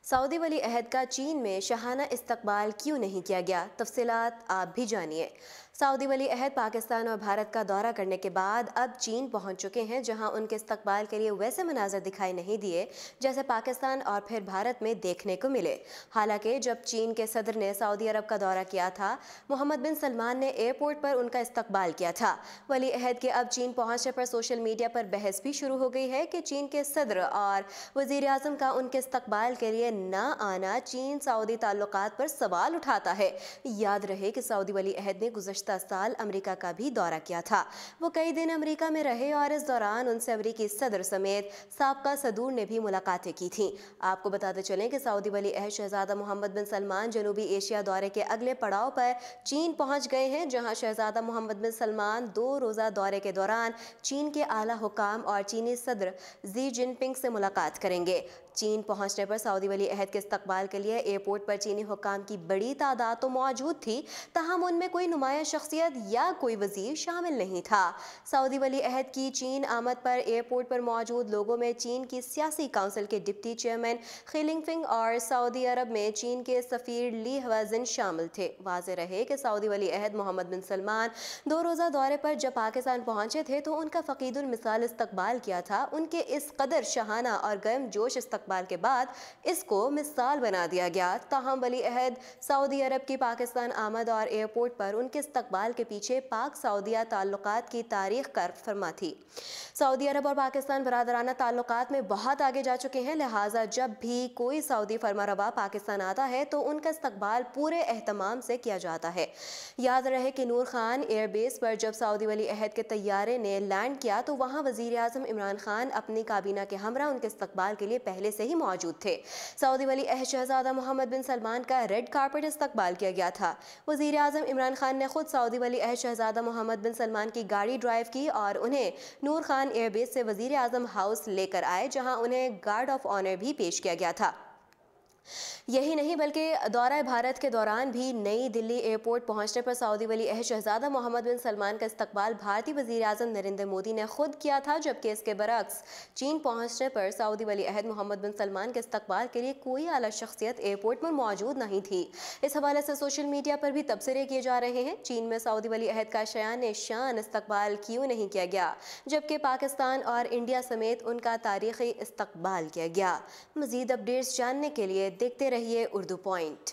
Saudi वली अहद का चीन में शाहाना इस्तकबाल क्यों नहीं किया गया, तफसीलात आप भी जानिए। सऊदी वली अहद पाकिस्तान और भारत का दौरा करने के बाद अब चीन पहुंच चुके हैं, जहां उनके इस्तकबाल के लिए वैसे मनाजर दिखाई नहीं दिए जैसे पाकिस्तान और फिर भारत में देखने को मिले। हालांकि जब चीन के सदर ने सऊदी अरब का दौरा किया था, मोहम्मद बिन सलमान ने एयरपोर्ट पर उनका इस्तकबाल किया था। वली अहद के अब चीन पहुंचने पर सोशल मीडिया पर बहस भी शुरू हो गई है कि चीन के सदर और वजीर आजम का उनके इस्तकबाल के लिए ना आना चीन सऊदी ताल्लुकात पर सवाल उठाता है। याद रहे कि सऊदी वली अहद ने गुज़श्ता साल अमेरिका का भी दौरा किया था। वो कई दिन अमेरिका में रहे और इस दौरान उनसे अमेरिकी सदर समेत साबका सदूर ने भी मुलाकातें की थीं। आपको बताते चलें कि सऊदी वली अहद शहजादा मोहम्मद बिन सलमान जनूबी एशिया दौरे के अगले पड़ाव पर चीन पहुंच गए हैं, जहां शहजादा मोहम्मद बिन सलमान 2 रोज़ा दौरे के दौरान चीन के आला हुकाम और चीनी सदर जी जिनपिंग से मुलाकात करेंगे। चीन पहुंचने पर सऊदी वली अहद के इस्तकबाल के लिए एयरपोर्ट पर चीनी हुकाम की बड़ी तादाद तो मौजूद थी, तहम उनमें कोई नुमाया शख्सियत या कोई वजीर शामिल नहीं था। सऊदी वली अहद की चीन आमद पर एयरपोर्ट पर मौजूद लोगों में चीन की सियासी काउंसिल के डिप्टी चेयरमैन खिलिंगफिंग और सऊदी अरब में चीन के सफ़ीर ली हवाजिन शामिल थे। वाज़ेह रहे कि सऊदी वली अहद मोहम्मद बिन सलमान 2 रोज़ा दौरे पर जब पाकिस्तान पहुंचे थे तो उनका फ़कीदुल मिसाल इस्तकबाल किया था। उनके इस कदर शहाना और गर्म जोश इस्तकबाल के बाद इसको मिसाल बना दिया गया। ताहम वली अहद सऊदी अरब की पाकिस्तान आमद और एयरपोर्ट पर उनके इस्तकबाल के पीछे पाक सऊदिया ताल्लुकात की तारीख कर फरमा थी। सऊदी अरब और पाकिस्तान बरादराना ताल्लुकात में बहुत आगे जा चुके हैं, लिहाजा जब भी कोई सऊदी फरमारवा पाकिस्तान आता है तो उनका इस्तकबाल पूरे एहतमाम से किया जाता है। याद रहे कि नूर खान एयरबेस पर जब सऊदी वली अहद के तैयारे ने लैंड किया तो वहाँ वजीर आजम इमरान खान अपनी काबीना के हमरा उनके इस्तकबाल के लिए पहले से ही मौजूद थे। सऊदी वली अहद शहजादा मोहम्मद बिन सलमान का रेड कारपेट इस्तकबाल किया गया था। वजीर आजम इमरान खान ने खुद सऊदी वली अहद शहजादा मोहम्मद बिन सलमान की गाड़ी ड्राइव की और उन्हें नूर खान एयरबेस से वजीर आजम हाउस लेकर आए, जहां उन्हें गार्ड ऑफ ऑनर भी पेश किया गया था। यही नहीं बल्कि दौरा भारत के दौरान भी नई दिल्ली एयरपोर्ट पहुंचने पर सऊदी वली अहद शहजादा मोहम्मद बिन सलमान का इस्तकबाल भारतीय वजीर आजम नरेंद्र मोदी ने खुद किया था, जबकि इसके बरक्स चीन पहुंचने पर सऊदी वली अहद मोहम्मद बिन सलमान के इस्तकबाल के लिए कोई आला शख्सियत एयरपोर्ट पर मौजूद नहीं थी। इस हवाले से सोशल मीडिया पर भी तबसरे किए जा रहे हैं। चीन में सऊदी वली अहद का शान शान इस्तकबाल क्यों नहीं किया गया, जबकि पाकिस्तान और इंडिया समेत उनका तारीखी इस्तकबाल किया गया। मजीद अपडेट्स जानने के लिए देखते रहिए उर्दू पॉइंट।